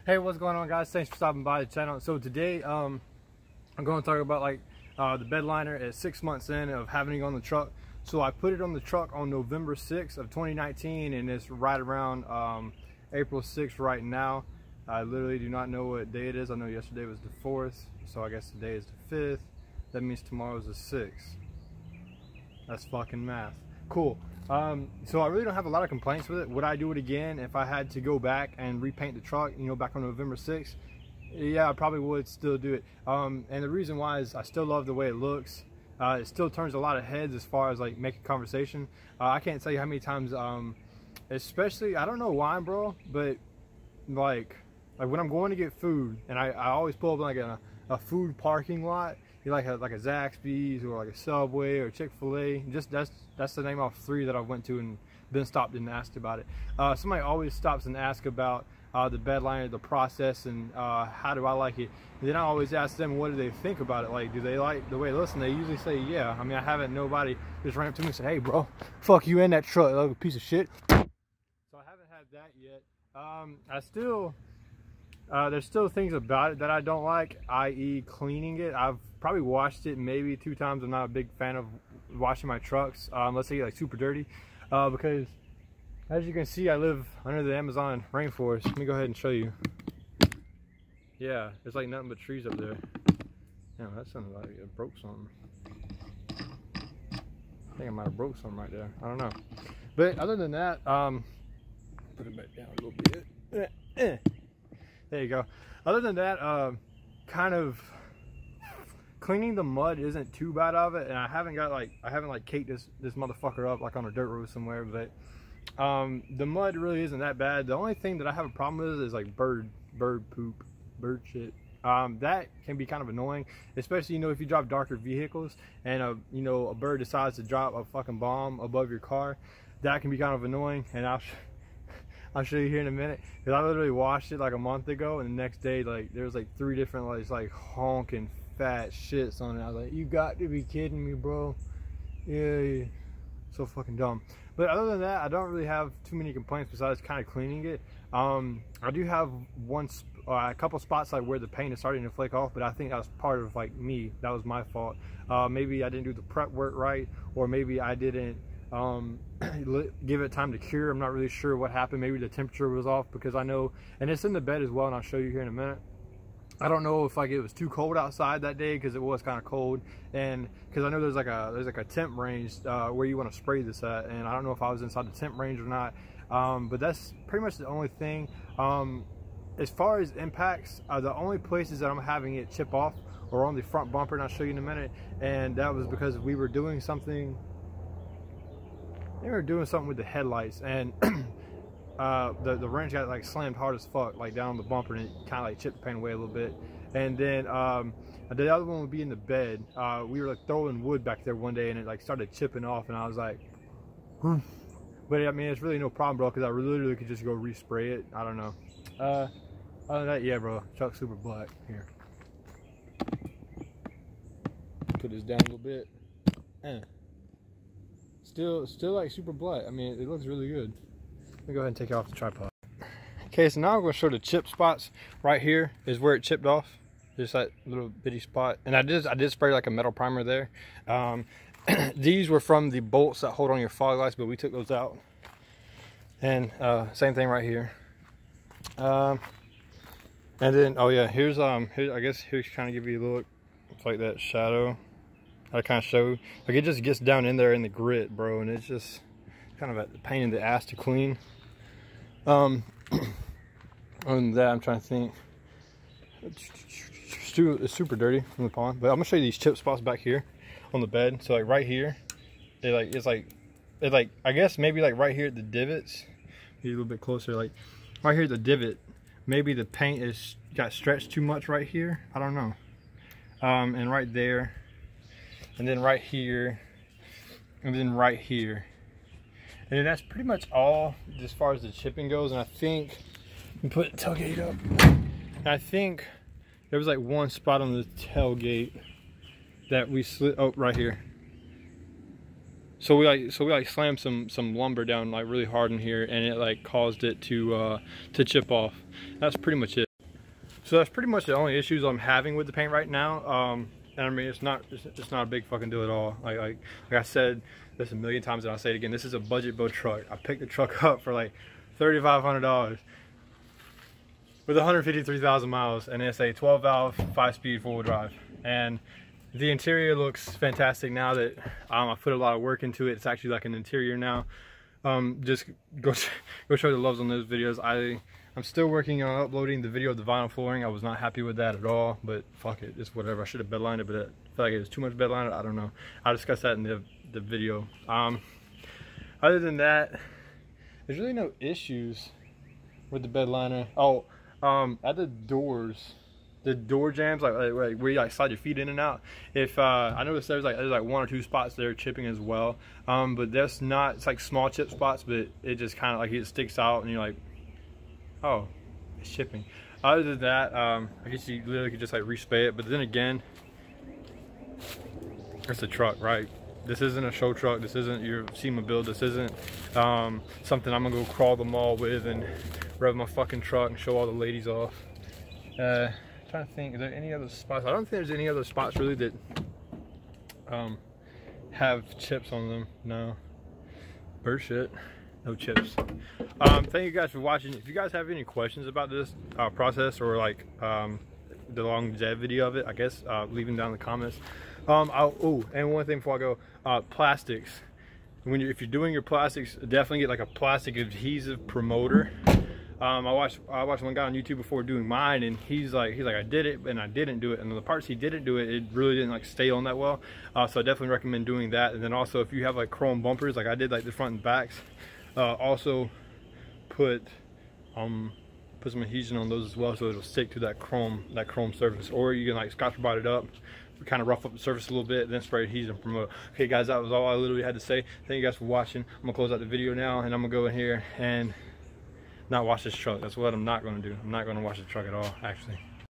Hey, what's going on, guys? Thanks for stopping by the channel. So today I'm going to talk about the bedliner at 6 months in of having it on the truck. So I put it on the truck on November 6th of 2019, and it's right around April 6th right now. I literally do not know what day it is. I know yesterday was the 4th, so I guess today is the 5th. That means tomorrow is the 6th. That's fucking math. Cool. So I really don't have a lot of complaints with it. Would I do it again if I had to go back and repaint the truck, you know, back on November 6th? Yeah, I probably would still do it. And the reason why is I still love the way it looks. It still turns a lot of heads as far as like making conversation. I can't tell you how many times, especially, I don't know why, bro, but like when I'm going to get food, and I always pull up like a food parking lot, like a Zaxby's or like a Subway or Chick-fil-A. Just that's the name off 3 that I went to and been stopped and asked about it. Somebody always stops and asks about the bedliner, the process, and how do I like it. And then I always ask them, what do they think about it? Like, do they like the way it looks? And they usually say, yeah. I mean, I haven't nobody just ran up to me and said, hey, bro, fuck you in that truck, like a piece of shit. So I haven't had that yet. There's still things about it that I don't like, i.e. cleaning it. I've probably washed it maybe 2 times. I'm not a big fan of washing my trucks unless they get like super dirty, because as you can see, I live under the Amazon rainforest. Let me go ahead and show you. Yeah, there's like nothing but trees up there. Damn, that sounded like it broke something. I think I might have broke something right there. I don't know. But other than that, put it back down a little bit. There you go. Other than that, kind of cleaning the mud isn't too bad of it, and I haven't caked this motherfucker up like on a dirt road somewhere. But the mud really isn't that bad. The only thing that I have a problem with is like bird poop, bird shit. That can be kind of annoying, especially, you know, if you drive darker vehicles and you know, a bird decides to drop a fucking bomb above your car. That can be kind of annoying, and I'll show you here in a minute, because I literally washed it like a month ago, and the next day, like, there was like 3 different like honking fat shits on it. I was like, you got to be kidding me, bro. Yeah, so fucking dumb. But other than that, I don't really have too many complaints besides kind of cleaning it. I do have a couple spots like where the paint is starting to flake off, but I think that was part of like me. That was my fault. Maybe I didn't do the prep work right, or maybe I didn't give it time to cure. I'm not really sure what happened. Maybe the temperature was off, because I know, and it's in the bed as well, and I'll show you here in a minute. I don't know if like it was too cold outside that day, because it was kind of cold, and because I know there's like a temp range where you want to spray this at, and I don't know if I was inside the temp range or not. But that's pretty much the only thing. As far as impacts, the only places that I'm having it chip off are on the front bumper, and I'll show you in a minute. And that was because we were doing something. They were doing something with the headlights, and the wrench got like slammed hard as fuck, like down on the bumper, and it kind of like chipped the paint away a little bit. And then the other one would be in the bed. We were like throwing wood back there one day, and it like started chipping off, and I was like, but I mean, it's really no problem, bro, because I literally could just go respray it. I don't know. Other than that, yeah, bro, truck's super black. Here, put this down a little bit. Still like super black. I mean, it looks really good. Let me go ahead and take it off the tripod. Okay, so now I'm going to show the chip spots. Right here is where it chipped off, just that little bitty spot. And I did spray like a metal primer there. These were from the bolts that hold on your fog lights, but we took those out. And same thing right here. And then, oh yeah, here's I guess here's kind of give you a look. It's like that shadow. I kind of show, like, it just gets down in there in the grit, bro, and it's just kind of a pain in the ass to clean. Other than that, I'm trying to think. It's super dirty from the pond, but I'm gonna show you these chip spots back here on the bed. So like right here, it's like I guess maybe like right here at the divots. Be a little bit closer, like right here at the divot. Maybe the paint got stretched too much right here. I don't know. And right there. And then right here, and then right here. And then that's pretty much all as far as the chipping goes. And I think, let me put the tailgate up. And I think there was like one spot on the tailgate that we slid, oh, right here. So we slammed some lumber down like really hard in here, and it like caused it to chip off. That's pretty much it. So that's pretty much the only issues I'm having with the paint right now. And I mean, it's not a big fucking deal at all. Like I said this a million times, and I'll say it again. This is a budget build truck. I picked the truck up for like $3,500 with 153,000 miles, and it's a 12 valve, 5-speed, 4-wheel drive. And the interior looks fantastic now that I put a lot of work into it. It's actually like an interior now. Just go show the loves on those videos. I'm still working on uploading the video of the vinyl flooring. I was not happy with that at all, but fuck it, it's whatever. I should have bedlined it, but I feel like it was too much bedlined. I don't know. I'll discuss that in the video. Other than that, there's really no issues with the bedliner. Oh, at the doors, the door jambs, like where you like slide your feet in and out. If I noticed there's like 1 or 2 spots that are chipping as well, but that's not. It's like small chip spots, but it just kind of like it sticks out, and you're like, oh, it's chipping. Other than that, I guess you literally could just like respray it. But then again, it's a truck, right? This isn't a show truck. This isn't your SEMA build. This isn't something I'm gonna go crawl the mall with and rev my fucking truck and show all the ladies off. Trying to think, is there any other spots? I don't think there's any other spots really that have chips on them. No. Bird shit. No chips. Thank you guys for watching. If you guys have any questions about this process, or like the longevity of it, I guess leave them down in the comments. Oh, and one thing before I go, plastics. If you're doing your plastics, definitely get like a plastic adhesive promoter. I watched one guy on YouTube before doing mine, and he's like I did it and I didn't do it, and the parts he didn't do it, it really didn't like stay on that well. So I definitely recommend doing that. And then also, if you have like chrome bumpers like I did, like the front and backs, also put some adhesion on those as well, so it'll stick to that chrome surface. Or you can like scotch brite it up, kind of rough up the surface a little bit, then spray adhesion promote. Okay guys, that was all I literally had to say. Thank you guys for watching. I'm gonna close out the video now, and I'm gonna go in here and not wash this truck. That's what I'm not gonna do. I'm not gonna wash the truck at all, actually.